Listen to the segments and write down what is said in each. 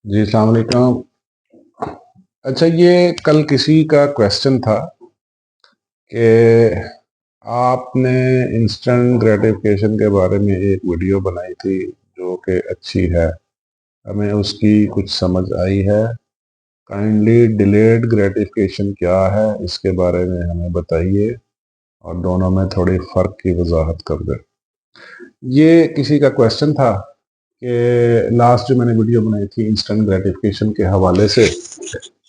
جی अस्सलाम वालेकुम। अच्छा, ये कल किसी का क्वेश्चन था कि आपने इंस्टेंट ग्रेटिफिकेशन के बारे में एक वीडियो बनाई थी जो कि अच्छी है, हमें उसकी कुछ समझ आई है। काइंडली डिलेड ग्रेटिफिकेशन क्या है इसके बारे में हमें बताइए और दोनों में थोड़ी फ़र्क की वजाहत कर दें। ये किसी का क्वेश्चन था कि लास्ट जो मैंने वीडियो बनाई थी इंस्टेंट ग्रेटिफिकेशन के हवाले से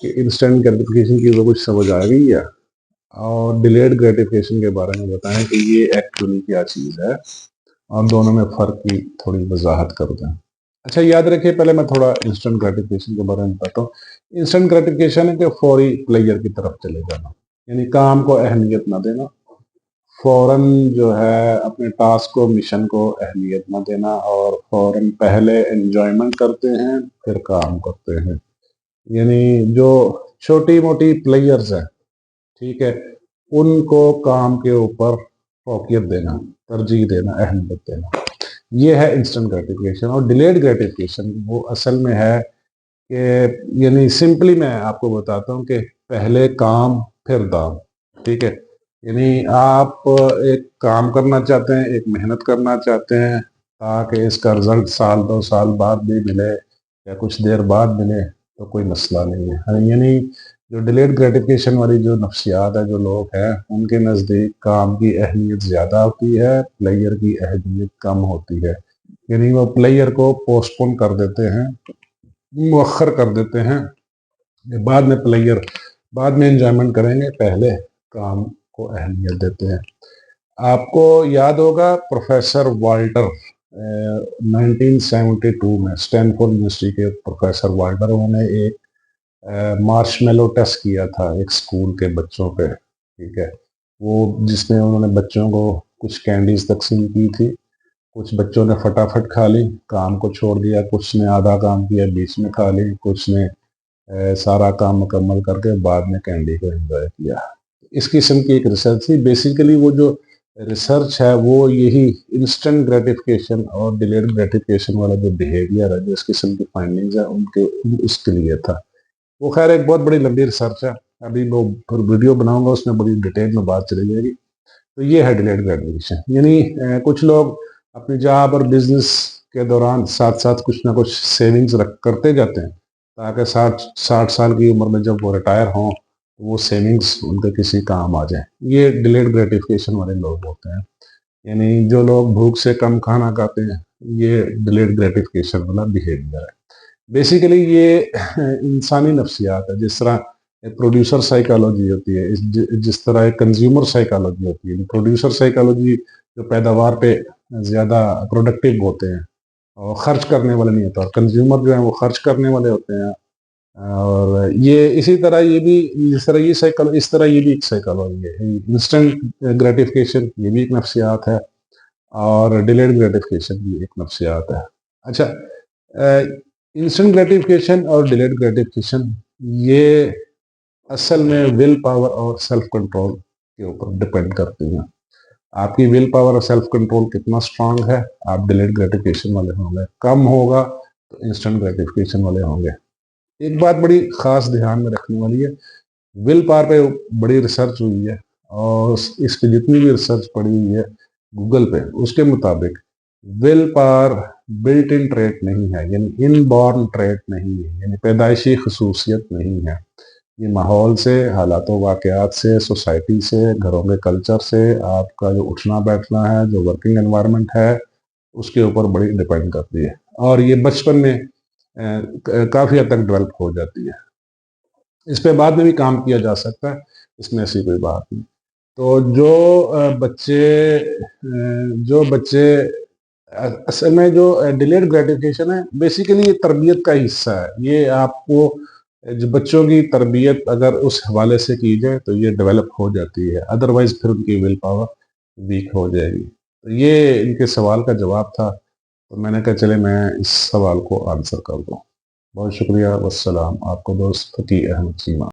कि इंस्टेंट ग्रेटिफिकेशन की वो कुछ समझ आ गई है, और डिलेड ग्रेटिफिकेशन के बारे में बताएं कि ये एक्चुअली क्या चीज़ है और दोनों में फ़र्क की थोड़ी वजाहत कर दें। अच्छा, याद रखिए, पहले मैं थोड़ा इंस्टेंट ग्रेटिफिकेशन के बारे में बताता हूँ। इंस्टेंट ग्रेटिफिकेशन है कि फौरी प्लेयर की तरफ चले जाना, यानी काम को अहमियत ना देना, फौरन जो है अपने टास्क को, मिशन को अहमियत ना देना, और फौरन पहले एंजॉयमेंट करते हैं फिर काम करते हैं। यानी जो छोटी मोटी प्लेयर्स हैं, ठीक है, उनको काम के ऊपर फोकियत देना, तरजीह देना, अहमियत देना, ये है इंस्टेंट ग्रेटिफिकेशन। और डिलेड ग्रेटिफिकेशन वो असल में है कि यानी सिंपली मैं आपको बताता हूँ कि पहले काम फिर दाम, ठीक है। यानी आप एक काम करना चाहते हैं, एक मेहनत करना चाहते हैं ताकि इसका रिजल्ट साल 2 साल बाद भी मिले या कुछ देर बाद मिले तो कोई मसला नहीं है। यानी जो डिलेड ग्रेटिफिकेशन वाली जो नफ्सियात है, जो लोग हैं, उनके नज़दीक काम की अहमियत ज़्यादा होती है, प्लेयर की अहमियत कम होती है। यानी वो प्लेयर को पोस्टपोन कर देते हैं, मुअख्खर कर देते हैं, बाद में प्लेयर बाद में एंजॉयमेंट करेंगे, पहले काम को अहमियत देते हैं। आपको याद होगा प्रोफेसर वाल्टर 1972 में स्टैनफोर्ड यूनिवर्सिटी के प्रोफेसर वाल्टर, उन्होंने एक मार्शमेलो टेस्ट किया था एक स्कूल के बच्चों पे, ठीक है। वो जिसमें उन्होंने बच्चों को कुछ कैंडीज तकसीम की थी, कुछ बच्चों ने फटाफट खा ली, काम को छोड़ दिया, कुछ ने आधा काम किया, बीच में खा ली, कुछ ने सारा काम मुकम्मल करके बाद में कैंडी को एंजॉय किया। इस किस्म की एक रिसर्च थी। बेसिकली वो जो रिसर्च है वो यही इंस्टेंट ग्रेटिफिकेशन और डिलेड ग्रेटिफिकेशन वाला जो बिहेवियर है, जो इस किस्म की फाइंडिंग्स है, उनके उसके लिए था। वो खैर एक बहुत बड़ी लंबी रिसर्च है, अभी वो फिर वीडियो बनाऊंगा उसमें बड़ी डिटेल में बात चली जाएगी। तो ये है डिलेड ग्रेटिफिकेशन। यानी कुछ लोग अपनी जॉब और बिजनेस के दौरान साथ साथ कुछ ना कुछ सेविंग्स रख करते जाते हैं ताकि 60 साल की उम्र में जब वो रिटायर हों तो वो सेविंग्स उनके किसी काम आ जाए। ये डिलेड ग्रेटिफिकेशन वाले लोग होते हैं। यानी जो लोग भूख से कम खाना खाते हैं, ये डिलेड ग्रेटिफिकेशन वाला बिहेवियर है। बेसिकली ये इंसानी नफ्सियात है। जिस तरह प्रोड्यूसर साइकोलॉजी होती है, जिस तरह एक कंज्यूमर साइकोलॉजी होती है। प्रोड्यूसर साइकोलॉजी जो पैदावार पे ज़्यादा प्रोडक्टिव होते हैं और खर्च करने वाले नहीं होते, और कंज्यूमर जो है वो खर्च करने वाले होते हैं। और ये इसी तरह ये भी, जिस तरह ये साइकिल, इस तरह ये भी एक साइकोलॉजी है। इंस्टेंट ग्रेटिफिकेशन ये भी एक नफ्सियात है, और डिलेड ग्रेटिफिकेशन भी एक नफ्सियात है। अच्छा, इंस्टेंट ग्रेटिफिकेशन और डिलेड ग्रेटिफिकेशन ये असल में विल पावर और सेल्फ कंट्रोल के ऊपर डिपेंड करती हैं। आपकी विल पावर और सेल्फ कंट्रोल कितना स्ट्रांग है, आप डिलेड ग्रेटिफिकेशन वाले होंगे। कम होगा तो इंस्टेंट ग्रेटिफिकेशन वाले होंगे। एक बात बड़ी खास ध्यान में रखने वाली है, विल पावर पे बड़ी रिसर्च हुई है, और इसकी जितनी भी रिसर्च पड़ी हुई है गूगल पे, उसके मुताबिक will power built in trait नहीं है, यानी इनबॉर्न ट्रेट नहीं है, यानी पैदाइशी खसूसियत नहीं है। ये माहौल से, हालात वाक़यात से, सोसाइटी से, घरों के कल्चर से, आपका जो उठना बैठना है, जो वर्किंग एनवायरनमेंट है, उसके ऊपर बड़ी डिपेंड करती है। और ये बचपन में काफ़ी हद तक डेवलप हो जाती है। इस पे बाद में भी काम किया जा सकता है, इसमें ऐसी कोई बात नहीं। तो जो बच्चे असल में जो डिलेड ग्रेटिफिकेशन है, बेसिकली ये तरबियत का हिस्सा है। ये आपको जो बच्चों की तरबियत अगर उस हवाले से की जाए तो ये डेवलप हो जाती है, अदरवाइज फिर उनकी विल पावर वीक हो जाएगी। तो ये इनके सवाल का जवाब था, तो मैंने कहा चले मैं इस सवाल को आंसर कर दूँ। बहुत शुक्रिया, वस्सलाम। आपको दोस्त फकी अहमद चीमा।